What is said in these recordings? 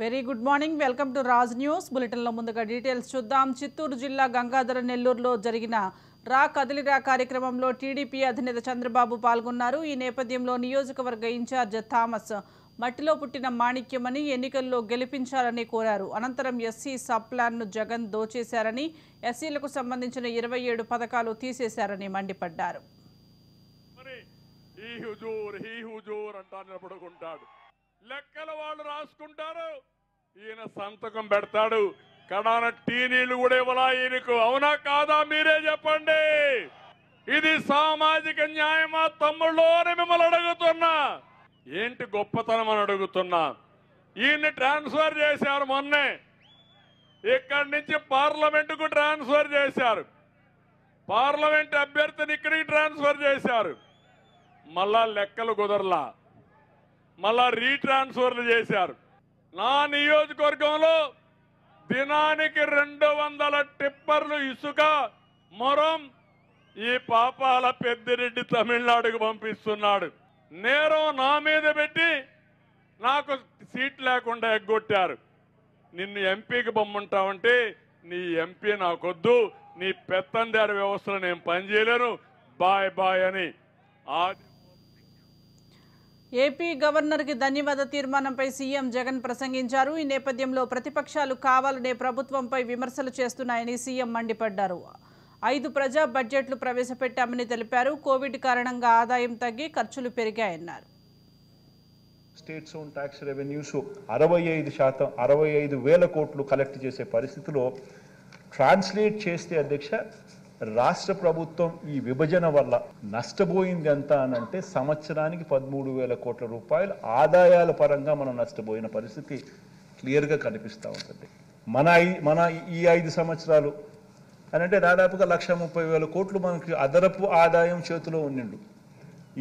Very good morning. Welcome to Raj news బులెటిన్లో ముందుగా details చూద్దాం. చిత్తూరు జిల్లా గంగాధర నెల్లూరులో జరిగిన రా కదిలిరా కార్యక్రమంలో టీడీపీ అధినేత చంద్రబాబు పాల్గొన్నారు. ఈ నేపథ్యంలో నియోజకవర్గ ఇన్ఛార్జ్ థామస్ మట్టిలో పుట్టిన మాణిక్యమని ఎన్నికల్లో గెలిపించాలని కోరారు. అనంతరం ఎస్సీ సబ్ ప్లాన్ను జగన్ దోచేశారని, ఎస్సీలకు సంబంధించిన 27 పథకాలు తీసేశారని మండిపడ్డారు. లెక్కల వాళ్ళు రాసుకుంటారు, ఈయన సంతకం పెడతాడు. కడాన టీ నీళ్లు కూడా ఇవ్వాలా ఈయనకు? అవునా కాదా మీరే చెప్పండి. ఇది సామాజిక న్యాయమా తమ్ముళ్ళు అని మిమ్మల్ని అడుగుతున్నా. ఏంటి గొప్పతనం అని అడుగుతున్నా. ఈయన్ని ట్రాన్స్ఫర్ చేశారు మొన్నే, ఇక్కడి నుంచి పార్లమెంటుకు ట్రాన్స్ఫర్ చేశారు. పార్లమెంట్ అభ్యర్థిని ఇక్కడికి ట్రాన్స్ఫర్ చేశారు. మళ్ళా లెక్కలు కుదరలా, మళ్ళా రీట్రాన్స్ఫర్లు చేశారు. నా నియోజకవర్గంలో దినానికి 200 టిప్పర్లు ఇసుక మొరం ఈ పాపాల పెద్దిరెడ్డి తమిళనాడుకు పంపిస్తున్నాడు. నేరం నా మీద పెట్టి నాకు సీట్ లేకుండా ఎగ్గొట్టారు. నిన్ను ఎంపీకి బొమ్మంటావంటే నీ ఎంపీ నాకొద్దు, నీ పెత్తందారి వ్యవస్థలో నేను పనిచేయలేను, బాయ్ బాయ్ అని. ఏపీ గవర్నర్కి ధన్యవాద తీర్మానంపై సీఎం జగన్ ప్రసంగించారు. ఈ నేపథ్యంలో ప్రతిపక్షాలు కావాలనే ప్రభుత్వంపై విమర్శలు చేస్తున్నాయని సీఎం మండిపడ్డారు. 5 ప్రజా బడ్జెట్లు ప్రవేశపెట్టామని తెలిపారు. కోవిడ్ కారణంగా ఆదాయం తగ్గి ఖర్చులు పెరిగాయన్నారు. స్టేట్స్ ఓన్ ట్యాక్స్ రెవెన్యూస్ 65%, 65,000 కోట్లు కలెక్ట్ చేసే పరిస్థితిలో ట్రాన్స్లేట్ చేస్తే అధ్యక్ష, రాష్ట్ర ప్రభుత్వం ఈ విభజన వల్ల నష్టపోయింది ఎంత అనంటే సంవత్సరానికి 13,000 కోట్ల రూపాయలు ఆదాయాల పరంగా మనం నష్టపోయిన పరిస్థితి క్లియర్గా కనిపిస్తూ ఉంటుంది. మన ఈ 5 సంవత్సరాలు అనంటే దాదాపుగా 1,30,000 కోట్లు మనకి అదనపు ఆదాయం చేతిలో ఉండిండు.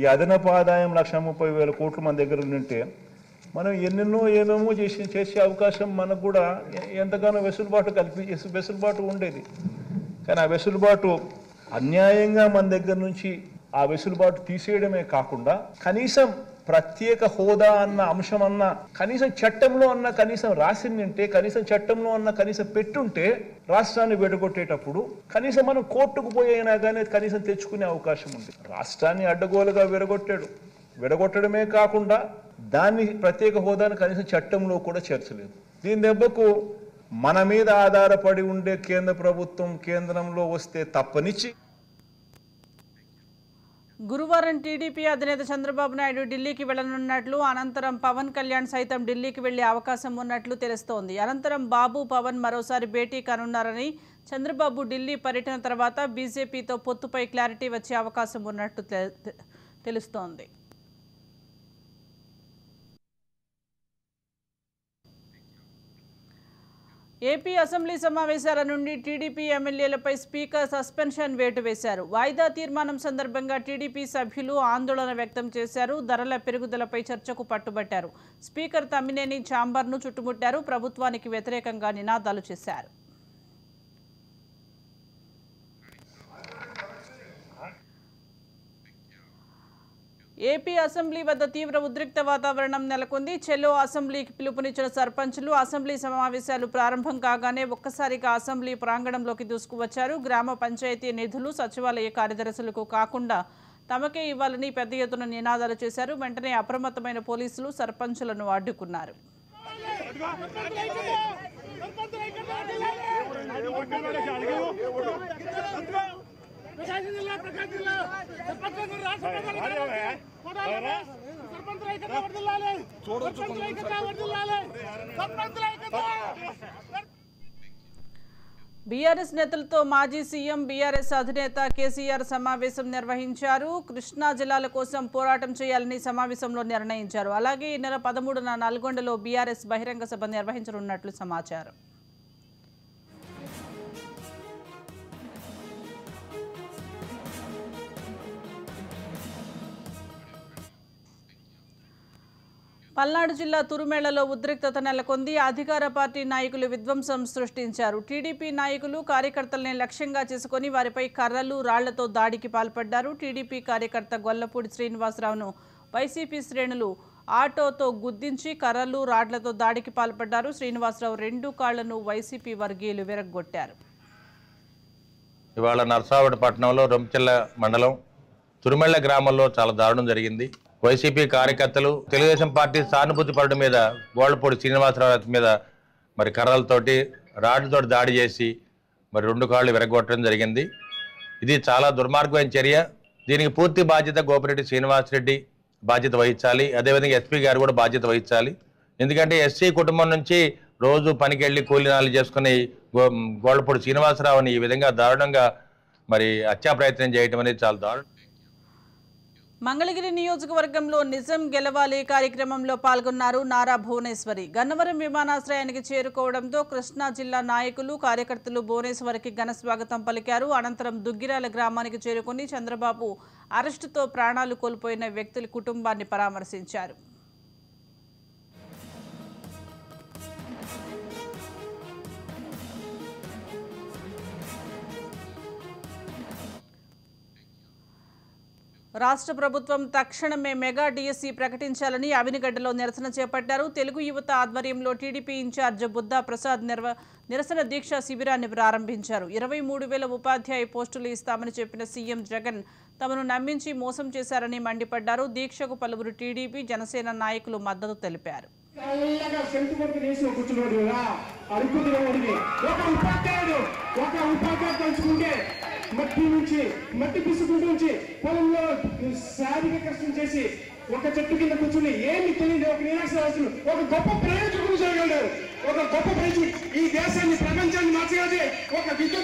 ఈ అదనపు ఆదాయం 1,30,000 కోట్లు మన దగ్గర ఉండింటే మనం ఏమేమో చేసే అవకాశం మనకు కూడా ఎంతగానో వెసులుబాటు ఉండేది. కానీ ఆ వెసులుబాటు అన్యాయంగా మన దగ్గర నుంచి ఆ వెసులుబాటు తీసేయడమే కాకుండా కనీసం ప్రత్యేక హోదా అన్న అంశం అన్న కనీసం చట్టంలో అన్న కనీసం రాసిందంటే, కనీసం చట్టంలో అన్న కనీసం పెట్టుంటే రాష్ట్రాన్ని విడగొట్టేటప్పుడు కనీసం మనం కోర్టుకు పోయినా కానీ కనీసం తెచ్చుకునే అవకాశం ఉంది. రాష్ట్రాన్ని అడ్డగోలుగా విడగొట్టడమే కాకుండా దాన్ని ప్రత్యేక హోదాను కనీసం చట్టంలో కూడా చేర్చలేదు. దీని దెబ్బకు మన మీద ఆధారపడి ఉండే కేంద్ర ప్రభుత్వం కేంద్రంలో వస్తే తప్పనిచ్చి. గురువారం టీడీపీ అధినేత చంద్రబాబు నాయుడు ఢిల్లీకి వెళ్లనున్నట్లు, అనంతరం పవన్ కళ్యాణ్ సైతం ఢిల్లీకి వెళ్లే అవకాశం ఉన్నట్లు తెలుస్తోంది. అనంతరం బాబు పవన్ మరోసారి భేటీ కానున్నారని, చంద్రబాబు ఢిల్లీ పర్యటన తర్వాత బీజేపీతో పొత్తుపై క్లారిటీ వచ్చే అవకాశం ఉన్నట్లు తెలుస్తోంది. ఏపీ అసెంబ్లీ సమావేశాల నుండి టీడీపీ ఎమ్మెల్యేలపై స్పీకర్ సస్పెన్షన్ వేటు వేశారు. వాయిదా తీర్మానం సందర్భంగా టీడీపీ సభ్యులు ఆందోళన వ్యక్తం చేశారు. ధరల పెరుగుదలపై చర్చకు పట్టుబట్టారు. స్పీకర్ తమ్మినేని ఛాంబర్ను చుట్టుముట్టారు. ప్రభుత్వానికి వ్యతిరేకంగా నినాదాలు చేశారు. ఏపీ అసెంబ్లీ వద్ద తీవ్ర ఉద్రిక్త వాతావరణం నెలకొంది. చెల్లో అసెంబ్లీకి పిలుపునిచ్చిన సర్పంచులు అసెంబ్లీ సమావేశాలు ప్రారంభం కాగానే ఒక్కసారిగా అసెంబ్లీ ప్రాంగణంలోకి దూసుకువచ్చారు. గ్రామ పంచాయతీ నిధులు సచివాలయ కార్యదర్శులకు కాకుండా తమకే ఇవ్వాలని పెద్ద ఎత్తున నినాదాలు చేశారు. వెంటనే అప్రమత్తమైన పోలీసులు సర్పంచులను అడ్డుకున్నారు. బీఆర్ఎస్ నేతలతో మాజీ సీఎం బీఆర్ఎస్ అధినేత కేసీఆర్ సమావేశం నిర్వహించారు. కృష్ణా జిల్లాల కోసం పోరాటం చేయాలని సమావేశంలో నిర్ణయించారు. అలాగే ఈ నెల 13న నల్గొండలో బీఆర్ఎస్ బహిరంగ సభ నిర్వహించనున్నట్లు సమాచారం. పల్నాడు జిల్లా తురుమేళ్లలో ఉద్రిక్తత నెలకొంది. అధికార పార్టీ నాయకులు విధ్వంసం సృష్టించారు. టీడీపీ నాయకులు కార్యకర్తల్ని లక్ష్యంగా చేసుకుని వారిపై కర్రలు రాళ్లతో దాడికి పాల్పడ్డారు. టీడీపీ కార్యకర్త గొల్లపూడి శ్రీనివాసరావును వైసీపీ శ్రేణులు ఆటోతో గుద్దించి కర్రలు రాడ్లతో దాడికి పాల్పడ్డారు. శ్రీనివాసరావు 2 కాళ్లను వైసీపీ వర్గీయులు విరగ్గొట్టారు. ఇవాళ నర్సావడిపట్నంలో రొంచెల్ల మండలం తురుమెళ్ల గ్రామంలో చాలా దారుణం జరిగింది. వైసీపీ కార్యకర్తలు తెలుగుదేశం పార్టీ సానుభూతి పరుడు మీద గోళ్లపూడి శ్రీనివాసరావు మీద మరి కర్రలతోటి రాడ్లతోటి దాడి చేసి మరి 2 కాళ్ళు విరగొట్టడం జరిగింది. ఇది చాలా దుర్మార్గమైన చర్య. దీనికి పూర్తి బాధ్యత గోపిరెడ్డి శ్రీనివాసరెడ్డి బాధ్యత వహించాలి. అదేవిధంగా ఎస్పీ గారు కూడా బాధ్యత వహించాలి. ఎందుకంటే ఎస్సీ కుటుంబం నుంచి రోజు పనికి వెళ్ళి కూలీనాలు చేసుకుని గోళ్లపూడి శ్రీనివాసరావుని ఈ విధంగా దారుణంగా మరి హత్యా ప్రయత్నం చేయడం అనేది చాలా దారుణం. మంగళగిరి నియోజకవర్గంలో నిజం గెలవాలి కార్యక్రమంలో పాల్గొన్నారు నారా భువనేశ్వరి. గన్నవరం విమానాశ్రయానికి చేరుకోవడంతో కృష్ణా జిల్లా నాయకులు కార్యకర్తలు భువనేశ్వరికి ఘన స్వాగతం పలికారు. అనంతరం దుగ్గిరాల గ్రామానికి చేరుకుని చంద్రబాబు అరెస్టుతో ప్రాణాలు కోల్పోయిన వ్యక్తుల కుటుంబాన్ని పరామర్శించారు. రాష్ట్ర ప్రభుత్వం తక్షణమే మెగా డిఎస్సి ప్రకటించాలని అవినిగడ్డలో నిరసన చేపట్టారు. తెలుగు యువత ఆధ్వర్యంలో టీడీపీ ఇన్ఛార్జ్ బుద్ధా ప్రసాద్ నిరసన దీక్ష శిబిరాన్ని ప్రారంభించారు. 23,000 ఉపాధ్యాయ పోస్టులు ఇస్తామని చెప్పిన సీఎం జగన్ తమను నమ్మించి మోసం చేశారని మండిపడ్డారు. దీక్షకు పలువురు టీడీపీ జనసేన నాయకులు మద్దతు తెలిపారు. మట్టి నుంచి మట్టి పిసుకుంటూ నుంచి పొలంలో శారీరక కష్టం చేసి ఒక చెట్టు కింద కూర్చుని ఏమి తెలియదు ఒక నిరాశరాశులు ఒక గొప్ప ప్రయోజకులు చేయగలరు. ఒక గొప్ప ప్రయోజకులు ఈ దేశాన్ని ప్రపంచాన్ని మార్చగలిగే ఒక విద్య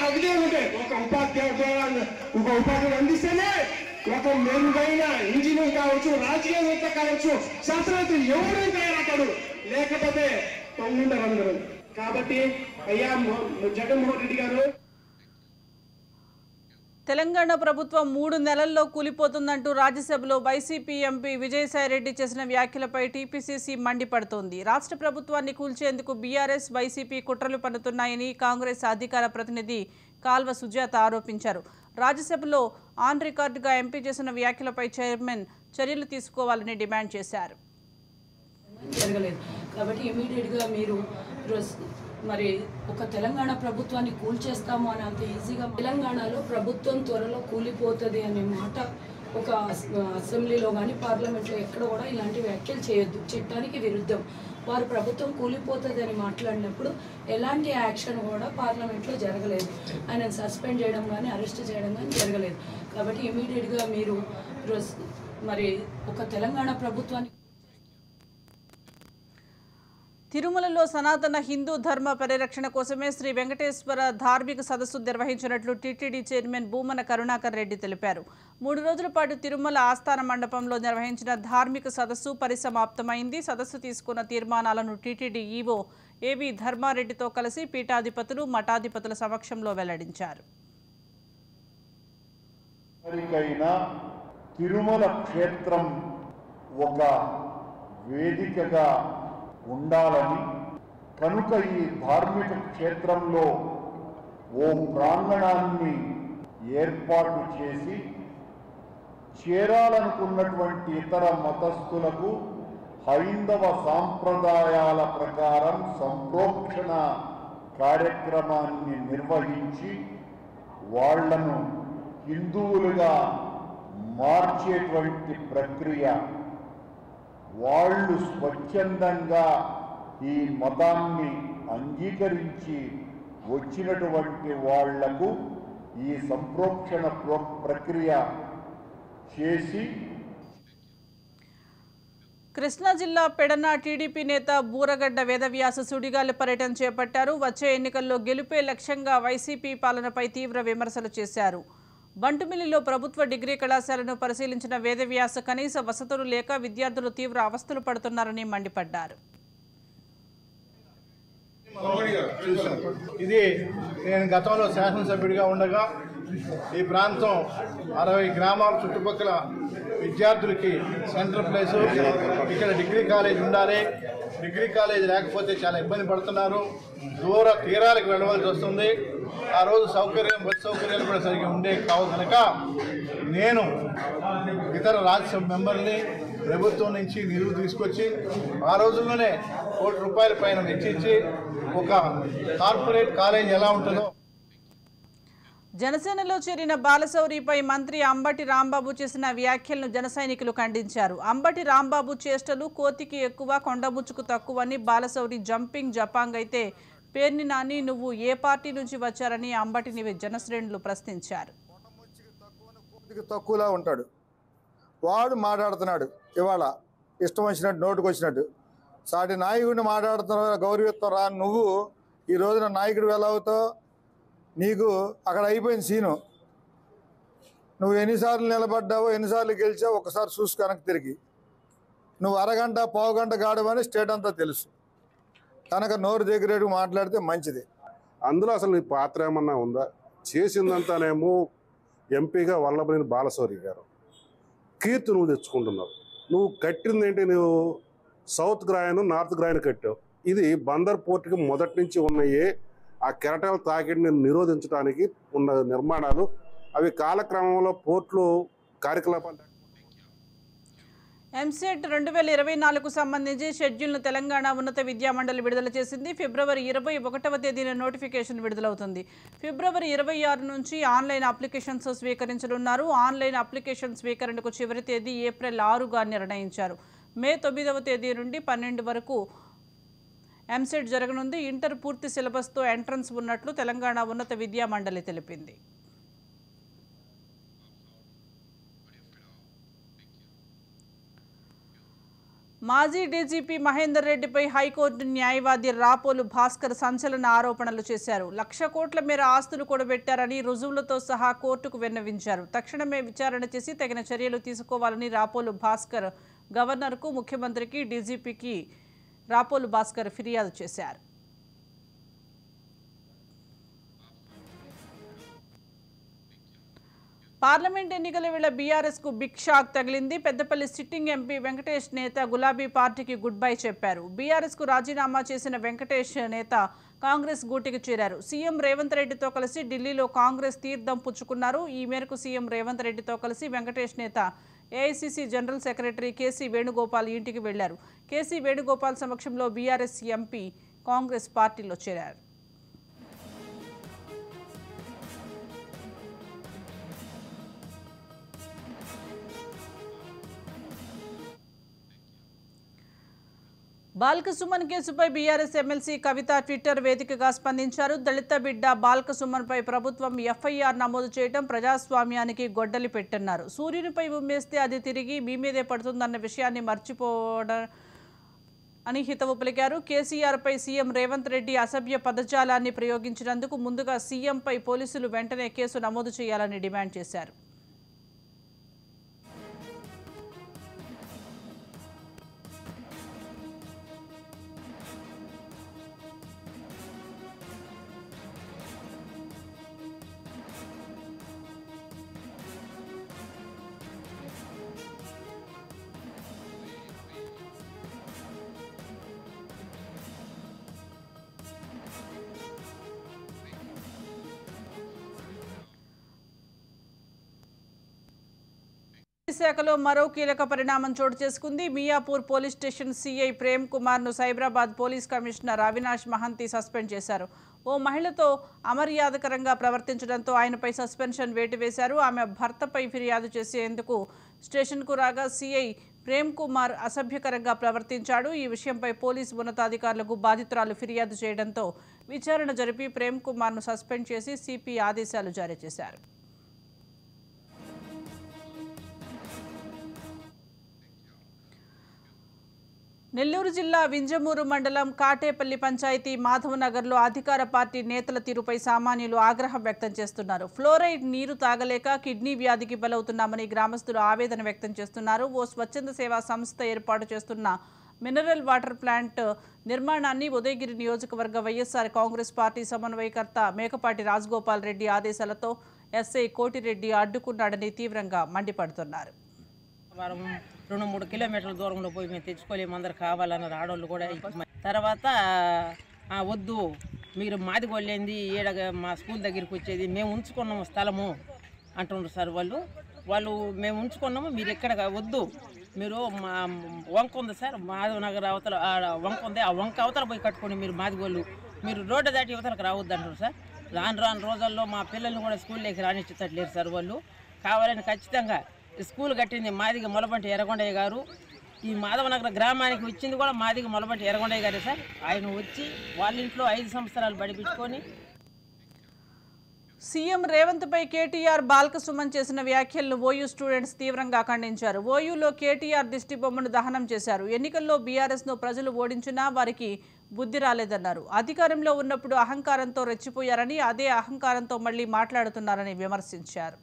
ఆ విజయం ఉంటే ఒక ఉపాధ్యాయుడు అందిస్తేనే ఒక మెరుగైన ఇంజనీర్ కావచ్చు, రాజకీయవేత్త కావచ్చు, శాస్త్రవేత్తలు ఎవరైనా తయారవుతాడు. లేకపోతే ఉండరు. కాబట్టి అయ్యా జగన్మోహన్ రెడ్డి గారు, తెలంగాణ ప్రభుత్వం 3 నెలల్లో కూలిపోతుందంటూ రాజ్యసభలో వైసీపీ ఎంపీ విజయసాయిరెడ్డి చేసిన వ్యాఖ్యలపై టీపీసీసీ మండిపడుతోంది. రాష్ట్ర ప్రభుత్వాన్ని కూల్చేందుకు బీఆర్ఎస్ వైసీపీ కుట్రలు పన్నుతున్నాయని కాంగ్రెస్ అధికార ప్రతినిధి కాల్వ సుజాత ఆరోపించారు. రాజ్యసభలో ఆన్ రికార్డుగా ఎంపీ చేసిన వ్యాఖ్యలపై చైర్మన్ చర్యలు తీసుకోవాలని డిమాండ్ చేశారు. కాబట్టి ఇమీడియట్గా మీరు మరి ఒక తెలంగాణ ప్రభుత్వాన్ని కూల్చేస్తాము అని అంత ఈజీగా తెలంగాణలో ప్రభుత్వం త్వరలో కూలిపోతుంది అనే మాట ఒక అసెంబ్లీలో కానీ పార్లమెంట్లో ఎక్కడ కూడా ఇలాంటి వ్యాఖ్యలు చేయొద్దు. చట్టానికి విరుద్ధం. వారు ప్రభుత్వం కూలిపోతుంది అని మాట్లాడినప్పుడు ఎలాంటి యాక్షన్ కూడా పార్లమెంట్లో జరగలేదు. ఆయన సస్పెండ్ చేయడం కానీ అరెస్ట్ చేయడం కానీ జరగలేదు. కాబట్టి ఇమీడియట్గా మీరు మరి ఒక తెలంగాణ ప్రభుత్వాన్ని తిరుమలలో సనాతన హిందూ ధర్మ పరిరక్షణ కోసమే శ్రీ వెంకటేశ్వర ధార్మిక సదస్సు నిర్వహించినట్లు టీటీడీ చైర్మన్ భూమన కరుణాకర్ రెడ్డి తెలిపారు. 3 రోజుల పాటు తిరుమల ఆస్థాన మండపంలో నిర్వహించిన ధార్మిక సదస్సు పరిసమాప్తమైంది. సదస్సు తీసుకున్న తీర్మానాలను టీటీడీ ఈవో ఏవి ధర్మారెడ్డితో కలిసి పీఠాధిపతులు, మఠాధిపతుల సమక్షంలో వెల్లడించారు. తిరుమల క్షేత్రం ఒక వేదికగా ఉండాలని, కనుక ఈ ధార్మిక క్షేత్రంలో ఓ ప్రాంగణాన్ని ఏర్పాటు చేసి చేరాలనుకున్నటువంటి ఇతర మతస్థులకు హైందవ సాంప్రదాయాల ప్రకారం సంప్రోక్షణ కార్యక్రమాన్ని నిర్వహించి వాళ్లను హిందువులుగా మార్చేటువంటి ప్రక్రియ, వాళ్ళు స్వచ్ఛందంగా ఈ మతాన్ని అంగీకరించి వచ్చినటువంటి వాళ్లకు ఈ సంప్రోక్షణ ప్రక్రియ చేసి. కృష్ణా జిల్లా పెడన టీడీపీ నేత బూరగడ్డ వేదవ్యాస సుడిగాలి పర్యటన చేపట్టారు. వచ్చే ఎన్నికల్లో గెలుపే లక్ష్యంగా వైసీపీ పాలనపై తీవ్ర విమర్శలు చేశారు. బంటుమిల్లిలో ప్రభుత్వ డిగ్రీ కళాశాలను పరిశీలించిన వేదవ్యాస కనీస వసతులు లేక విద్యార్థులు తీవ్ర అవస్థలు పడుతున్నారని మండిపడ్డారు. ఇది నేను గతంలో శాసనసభ్యుడిగా ఉండగా ఈ ప్రాంతం 60 గ్రామాల చుట్టుపక్కల విద్యార్థులకి సెంట్రల్ ప్లేసు, ఇక్కడ డిగ్రీ కాలేజ్ ఉండాలి. డిగ్రీ కాలేజ్ లేకపోతే చాలా ఇబ్బంది పడుతున్నారు. దూర తీరాలకు వెళ్ళవలసి వస్తుంది. ఆ రోజు బస్సు సౌకర్యాలు కూడా సరిగ్గా ఉండే కావు కనుక నేను ఇతర రాజ్యసభ మెంబర్ని ప్రభుత్వం నుంచి నిధులు తీసుకొచ్చి ఆ రోజుల్లోనే ₹1 కోటి పైన వెచ్చించి ఒక కార్పొరేట్ కాలేజ్ ఎలా ఉంటుందో. జనసేనలో చేరిన బాలశౌరిపై మంత్రి అంబటి రాంబాబు చేసిన వ్యాఖ్యలను జన సైనికులు ఖండించారు. అంబటి రాంబాబు చేష్టలు కోతికి ఎక్కువ కొండముచ్చుకు తక్కువని బాలశౌరి జంపింగ్ జపాంగ్ అయితే పేర్ని నాని నువ్వు ఏ పార్టీ నుంచి వచ్చారని అంబటిని జనశ్రేణులు ప్రశ్నించారు. తక్కువలా ఉంటాడు వాడు, మాట్లాడుతున్నాడు ఇవాళ ఇష్టం వచ్చినట్టు, నోటుకు వచ్చినట్టు. సాటి నాయకుడిని మాట్లాడుతున్నా గౌరవిత్వం రా, నువ్వు ఈ రోజున నాయకుడు ఎలా అవుతావు? నీకు అక్కడ అయిపోయింది సీను. నువ్వు ఎన్నిసార్లు నిలబడ్డావో, ఎన్నిసార్లు గెలిచావో ఒకసారి చూసి కనుక తిరిగి. నువ్వు అరగంట పావుగంట గాడమని స్టేట్ అంతా తెలుసు. కనుక నోరు దగ్గరేటు మాట్లాడితే మంచిది. అందులో అసలు నీ పాత్ర ఏమన్నా ఉందా? చేసిందంతానేమో ఎంపీగా వల్లభనేని బాలశౌరి గారు కీర్తి నువ్వు తెచ్చుకుంటున్నావు. నువ్వు కట్టింది ఏంటి? నువ్వు సౌత్ గ్రాయన్, నార్త్ గ్రాయన్ కట్టావు. ఇది బందర్ పోర్టుకి మొదటి నుంచి ఉన్నాయే ఆ కెరటాల తాకిడిని నిరోధించడానికి ఉన్న నిర్మాణాలు. అవి కాలక్రమంలో పోర్టులు కార్యకలాపాలు. ఎంసెట్ 2024కు సంబంధించి షెడ్యూల్ను తెలంగాణ ఉన్నత విద్యామండలి విడుదల చేసింది. ఫిబ్రవరి 21వ తేదీన నోటిఫికేషన్ విడుదలవుతుంది. ఫిబ్రవరి 26 నుంచి ఆన్లైన్ అప్లికేషన్స్ స్వీకరించనున్నారు. ఆన్లైన్ అప్లికేషన్ స్వీకరణకు చివరి తేదీ ఏప్రిల్ 6గా నిర్ణయించారు. మే 9వ తేదీ నుండి 12 వరకు ఎంసెట్ జరగనుంది. ఇంటర్ పూర్తి సిలబస్తో ఎంట్రన్స్ ఉన్నట్లు తెలంగాణ ఉన్నత విద్యామండలి తెలిపింది. మాజీ డీజీపీ మహేందర్ రెడ్డిపై హైకోర్టు న్యాయవాది రాపోలు భాస్కర్ సంచలన ఆరోపణలు చేశారు. 1,00,000 కోట్ల మేర ఆస్తులు కూడబెట్టారని రుజువులతో సహా కోర్టుకు విన్నవించారు. తక్షణమే విచారణ చేసి తగిన చర్యలు తీసుకోవాలని రాపోలు భాస్కర్ గవర్నర్కు, ముఖ్యమంత్రికి, డీజీపీకి రాపోలు భాస్కర్ ఫిర్యాదు చేశారు. పార్లమెంట్ ఎన్నికల వేళ బీఆర్ఎస్కు బిగ్ షాక్ తగిలింది. పెద్దపల్లి సిట్టింగ్ ఎంపీ వెంకటేష్ నేత గులాబీ పార్టీకి గుడ్ బై చెప్పారు. బీఆర్ఎస్కు రాజీనామా చేసిన వెంకటేష్ నేత కాంగ్రెస్ గూటికి చేరారు. సీఎం రేవంత్ రెడ్డితో కలిసి ఢిల్లీలో కాంగ్రెస్ తీర్థం పుచ్చుకున్నారు. ఈ మేరకు సీఎం రేవంత్ రెడ్డితో కలిసి వెంకటేష్ నేత AICC general secretary KC Venugopal ఇంటికి వెళ్లారు. కేసీ వేణుగోపాల్ సమక్షంలో బీఆర్ఎస్ ఎంపీ కాంగ్రెస్ పార్టీలో చేరారు. బాల్క సుమన్ కేసుపై బీఆర్ఎస్ ఎమ్మెల్సీ కవిత ట్విట్టర్ వేదికగా స్పందించారు. దళిత బిడ్డ బాల్క సుమన్పై ప్రభుత్వం ఎఫ్ఐఆర్ నమోదు చేయడం ప్రజాస్వామ్యానికి గొడ్డలి పెట్టన్నారు. సూర్యునిపై ఉమ్మేస్తే అది తిరిగి మీ మీదే పడుతుందన్న విషయాన్ని మర్చిపోవడం అని హితవు పలికారు. కేసీఆర్పై సీఎం రేవంత్ రెడ్డి అసభ్య పదజాలాన్ని ప్రయోగించినందుకు ముందుగా సీఎంపై పోలీసులు వెంటనే కేసు నమోదు చేయాలని డిమాండ్ చేశారు. శాఖలో మరో కీలక పరిణామం చోటు చేసుకుంది. Miyapur police station CI Prem కుమార్ను Cyberabad police commissioner Avinash Mahanti suspend చేశారు. ఓ మహిళతో అమర్యాదకరంగా ప్రవర్తించడంతో ఆయనపై సస్పెన్షన్ వేటు వేశారు. ఆమె భర్తపై ఫిర్యాదు చేసేందుకు స్టేషన్కు రాగా సీఐ ప్రేమ్ కుమార్ అసభ్యకరంగా ప్రవర్తించాడు. ఈ విషయంపై పోలీసు ఉన్నతాధికారులకు బాధితురాలు ఫిర్యాదు చేయడంతో విచారణ జరిపి ప్రేమ్ కుమార్ను సస్పెండ్ చేసి సిపి ఆదేశాలు జారీ చేశారు. నెల్లూరు జిల్లా వింజమూరు మండలం కాటేపల్లి పంచాయతీ మాధవనగర్లో అధికార పార్టీ నేతల తీరుపై సామాన్యులు ఆగ్రహం వ్యక్తం చేస్తున్నారు. ఫ్లోరైడ్ నీరు తాగలేక కిడ్నీ వ్యాధికి బలవుతున్నామని గ్రామస్తులు ఆవేదన వ్యక్తం చేస్తున్నారు. ఓ స్వచ్ఛంద సేవా సంస్థ ఏర్పాటు చేస్తున్న మినరల్ వాటర్ ప్లాంట్ నిర్మాణాన్ని ఉదయగిరి నియోజకవర్గ వైఎస్ఆర్ కాంగ్రెస్ పార్టీ సమన్వయకర్త మేకపాటి రాజగోపాల్ రెడ్డి ఆదేశాలతో ఎస్ఐ కోటిరెడ్డి అడ్డుకున్నాడని తీవ్రంగా మండిపడుతున్నారు. 2-3 కిలోమీటర్ల దూరంలో పోయి మేము తెచ్చుకోలేము, అందరు కావాలన్నారు ఆడవాళ్ళు కూడా. తర్వాత వద్దు మీరు మాది కొల్లేంది ఈడ మా స్కూల్ దగ్గరికి వచ్చేది, మేము ఉంచుకున్నాము స్థలము అంటున్నారు సార్. వాళ్ళు మేము ఉంచుకున్నాము, మీరు ఎక్కడ వద్దు మీరు మా వంక ఉంది సార్, మాధవ్ నగర్ అవతల వంక ఉంది, ఆ వంక అవతల పోయి కట్టుకోండి మీరు మాదిగోళ్ళు. మీరు రోడ్డు దాటి యువతలకు రావద్దు అంటారు సార్. రాను రోజుల్లో మా పిల్లల్ని కూడా స్కూల్లోకి రానిచ్చేటట్లేరు సార్ వాళ్ళు. కావాలని ఖచ్చితంగా స్కూల్ కట్టింది మాదిగ మొలబంటి ఎర్రగొండయ్య గారు. ఈ మాధవనగర్ గ్రామానికి వచ్చింది కూడా మాదిగ మొలబంటి ఎర్రగొండయ్య గారే సార్. ఆయన వచ్చి వాళ్ళ ఇంట్లో 5 సంవత్సరాలు బడిపించుకొని. సీఎం రేవంత్ పై కేటీఆర్ బాల్కసుమన్ చేసిన వ్యాఖ్యలను ఓయూ స్టూడెంట్స్ తీవ్రంగా ఖండించారు. ఓయూలో కేటీఆర్ దిష్టి బొమ్మను దహనం చేశారు. ఎన్నికల్లో బీఆర్ఎస్ను ప్రజలు ఓడించినా వారికి బుద్ధి రాలేదన్నారు. అధికారంలో ఉన్నప్పుడు అహంకారంతో రెచ్చిపోయారని, అదే అహంకారంతో మళ్లీ మాట్లాడుతున్నారని విమర్శించారు.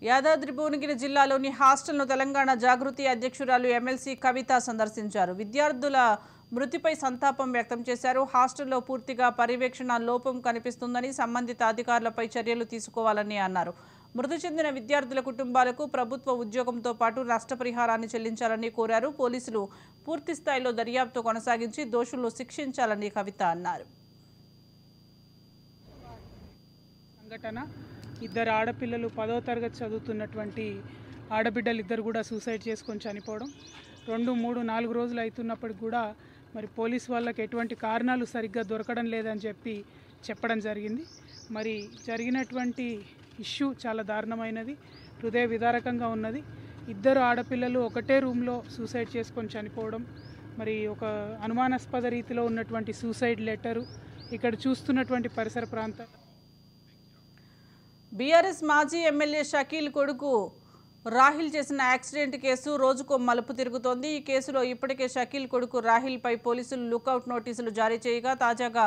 యాదాద్రి భువనగిరి జిల్లాలోని హాస్టల్ను తెలంగాణ జాగృతి అధ్యక్షురాలు ఎమ్మెల్సీ కవిత సందర్శించారు. విద్యార్థుల మృతిపై సంతాపం వ్యక్తం చేశారు. హాస్టల్లో పూర్తిగా పర్యవేక్షణ లోపం కనిపిస్తుందని, సంబంధిత అధికారులపై చర్యలు తీసుకోవాలని అన్నారు. మృతి చెందిన విద్యార్థుల కుటుంబాలకు ప్రభుత్వ ఉద్యోగంతో పాటు నష్టపరిహారాన్ని చెల్లించాలని కోరారు. పోలీసులు పూర్తి స్థాయిలో దర్యాప్తు కొనసాగించి దోషులను శిక్షించాలని కవిత అన్నారు. ఇద్దరు ఆడపిల్లలు 10వ తరగతి చదువుతున్నటువంటి ఆడబిడ్డలు ఇద్దరు కూడా సూసైడ్ చేసుకొని చనిపోవడం, 2, 3, 4 రోజులు అవుతున్నప్పటికి కూడా మరి పోలీసు వాళ్ళకి ఎటువంటి కారణాలు సరిగ్గా దొరకడం లేదని చెప్పడం జరిగింది. మరి జరిగినటువంటి ఇష్యూ చాలా దారుణమైనది, హృదయ విదారకంగా ఉన్నది. ఇద్దరు ఆడపిల్లలు ఒకటే రూమ్లో సూసైడ్ చేసుకొని చనిపోవడం, మరి ఒక అనుమానాస్పద రీతిలో ఉన్నటువంటి సూసైడ్ లెటరు ఇక్కడ చూస్తున్నటువంటి పరిసర ప్రాంతాలు. బీఆర్ఎస్ మాజీ ఎమ్మెల్యే షకీల్ కొడుకు రాహిల్ చేసిన యాక్సిడెంట్ కేసు రోజుకో మలుపు తిరుగుతోంది. ఈ కేసులో ఇప్పటికే షకీల్ కొడుకు రాహిల్పై పోలీసులు లుకౌట్ నోటీసులు జారీ చేయగా, తాజాగా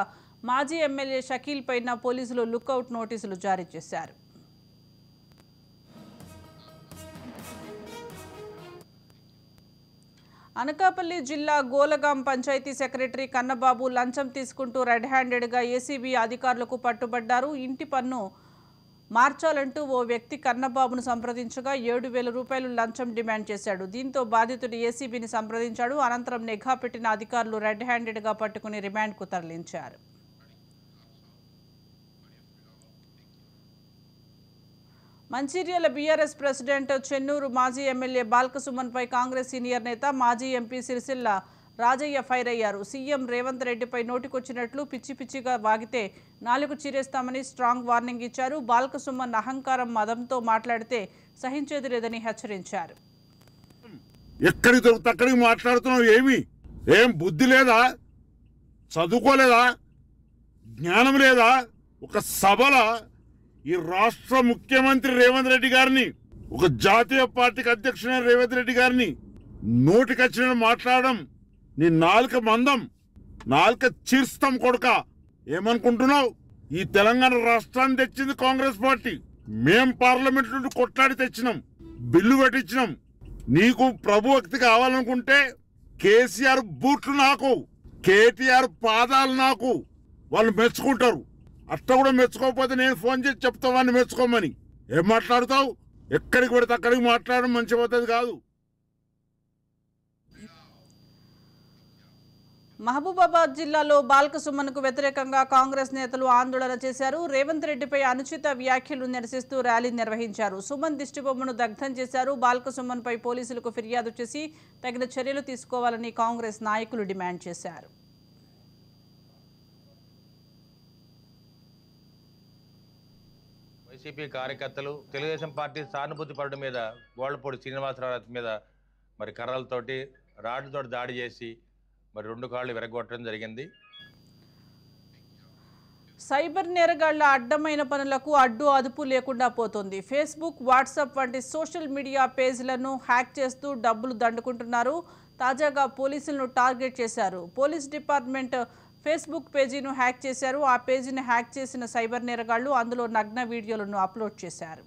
మాజీ ఎమ్మెల్యే షకీల్ పైన పోలీసులు లుకౌట్ నోటీసులు జారీ చేశారు. అనకాపల్లి జిల్లా గోలగాం పంచాయతీ సెక్రటరీ కన్నబాబు లంచం తీసుకుంటూ రెడ్ హ్యాండెడ్గా ఏసీబీ అధికారులకు పట్టుబడ్డారు. ఇంటి పన్ను మార్చాలంటూ ఓ వ్యక్తి కన్నబాబును సంప్రదించగా 7,000 రూపాయలు లంచం డిమాండ్ చేశాడు. దీంతో బాధితుడు ఏసీబీని సంప్రదించాడు. అనంతరం నిఘా పెట్టిన అధికారులు రెడ్ హ్యాండెడ్గా పట్టుకుని రిమాండ్కు తరలించారు. మంచిర్యాల బీఆర్ఎస్ ప్రెసిడెంట్ చెన్నూరు మాజీ ఎమ్మెల్యే బాల్కసుమన్పై కాంగ్రెస్ సీనియర్ నేత మాజీ ఎంపీ సిరిసిల్ల రాజయ్య ఫైర్ అయ్యారు. సీఎం రేవంత్ రెడ్డిపై నోటికొచ్చినట్లు పిచ్చిగా వాగితే 4 చీరేస్తామని స్ట్రాంగ్ వార్నింగ్ ఇచ్చారు. బాల్కసుమన్ అహంకారం మదంతో మాట్లాడితే సహించేది లేదని హెచ్చరించారు. ఎక్కడికి దొరికితే అక్కడికి మాట్లాడుతున్నావు, ఏం బుద్ధి లేదా, చదువుకోలేదా, జ్ఞానం లేదా? ఒక సభల ఈ రాష్ట్ర ముఖ్యమంత్రి రేవంత్ రెడ్డి గారిని, ఒక జాతీయ పార్టీకి అధ్యక్షుడైన రేవంత్ రెడ్డి గారిని నోటికొచ్చిన మాట్లాడడం నీ నాలుక మందం, నాలుక చీర్స్తాం కొడుక. ఏమనుకుంటున్నావు? ఈ తెలంగాణ రాష్ట్రాన్ని తెచ్చింది కాంగ్రెస్ పార్టీ. మేం పార్లమెంట్ నుండి కొట్లాడి తెచ్చినాం, బిల్లు పెట్టించినాం. నీకు ప్రభుభక్తి కావాలనుకుంటే కేసీఆర్ బూట్లు నాకు, కేటీఆర్ పాదాలు నాకు, వాళ్ళు మెచ్చుకుంటారు. అట్ట కూడా మెచ్చుకోకపోతే నేను ఫోన్ చేసి చెప్తా వాడిని మెచ్చుకోమని. ఏం మాట్లాడుతావు? ఎక్కడికి పెడితే అక్కడికి మాట్లాడడం మంచి పద్ధతి కాదు. మహబూబాబాద్ జిల్లాలో బాల్కసుమన్కు వ్యతిరేకంగా కాంగ్రెస్ నేతలు ఆందోళన చేశారు. రేవంత్ రెడ్డిపై అనుచిత వ్యాఖ్యలు నిరసిస్తూ ర్యాలీ నిర్వహించారు. సుమన్ దిష్టిబొమ్మను దగ్ధం చేశారు. బాల్కసుమన్పై పోలీసులకు ఫిర్యాదు చేసి తగిన చర్యలు తీసుకోవాలని కాంగ్రెస్ నాయకులు డిమాండ్ చేశారు. వైసీపీ కార్యకర్తలు తెలుగుదేశం పార్టీ సానుభూతి పరుడు మీద గోళ్లపూడి శ్రీనివాసరావు మీద మరి కర్రలతోటి రాడ్లతోటి దాడి చేసి మరి 2 కాళ్ళు విరగొట్టడం జరిగింది. సైబర్ నేరగాళ్ల అడ్డమైన పనులకు అడ్డు అదుపు లేకుండా పోతుంది. ఫేస్బుక్, వాట్సాప్ వంటి సోషల్ మీడియా పేజీలను హ్యాక్ చేస్తూ డబ్బులు దండుకుంటున్నారు. తాజాగా పోలీసులను టార్గెట్ చేశారు. పోలీస్ డిపార్ట్మెంట్ ఫేస్బుక్ పేజీను హ్యాక్ చేశారు. ఆ పేజీని హ్యాక్ చేసిన సైబర్ నేరగాళ్లు అందులో నగ్న వీడియోలను అప్లోడ్ చేశారు.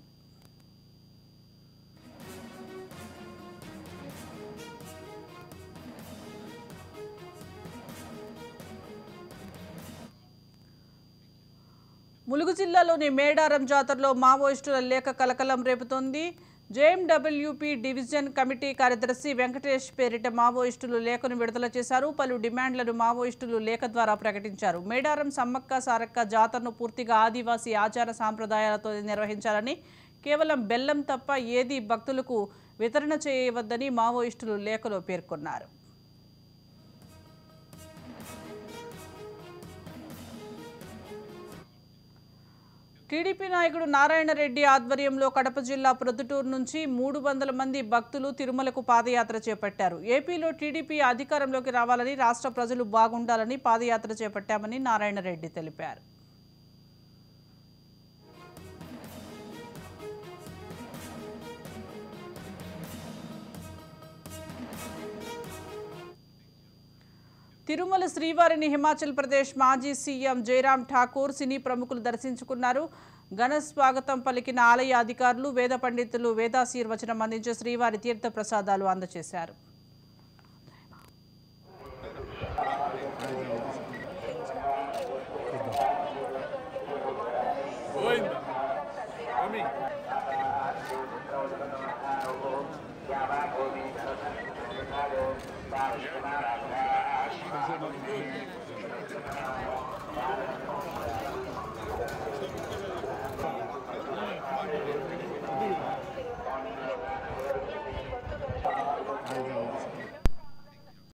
ములుగు జిల్లాలోని మేడారం జాతరలో మావోయిస్టుల లేఖ కలకలం రేపుతోంది. జేఎండబ్ల్యూపీ డివిజన్ కమిటీ కార్యదర్శి వెంకటేష్ పేరిట మావోయిస్టులు లేఖను విడుదల చేశారు. పలు డిమాండ్లను మావోయిస్టులు లేఖ ద్వారా ప్రకటించారు. మేడారం సమ్మక్క సారక్క జాతరను పూర్తిగా ఆదివాసీ ఆచార సాంప్రదాయాలతో నిర్వహించాలని, కేవలం బెల్లం తప్ప ఏది భక్తులకు వితరణ చేయవద్దని మావోయిస్టులు లేఖలో పేర్కొన్నారు. టీడీపీ నాయకుడు నారాయణ రెడ్డి ఆధ్వర్యంలో కడప జిల్లా ప్రొద్దుటూరు నుంచి 300 మంది భక్తులు తిరుమలకు పాదయాత్ర చేపట్టారు. ఏపీలో టీడీపీ అధికారంలోకి రావాలని, రాష్ట్ర ప్రజలు బాగుండాలని పాదయాత్ర చేపట్టామని నారాయణ రెడ్డి తెలిపారు. తిరుమల శ్రీవారిని హిమాచల్ ప్రదేశ్ మాజీ సీఎం జయరాం ఠాకూర్, సినీ ప్రముఖులు దర్శించుకున్నారు. ఘన స్వాగతం పలికిన ఆలయ అధికారులు, వేద పండితులు వేదాశీర్వచనం అందించే శ్రీవారి తీర్థ ప్రసాదాలు అందజేశారు.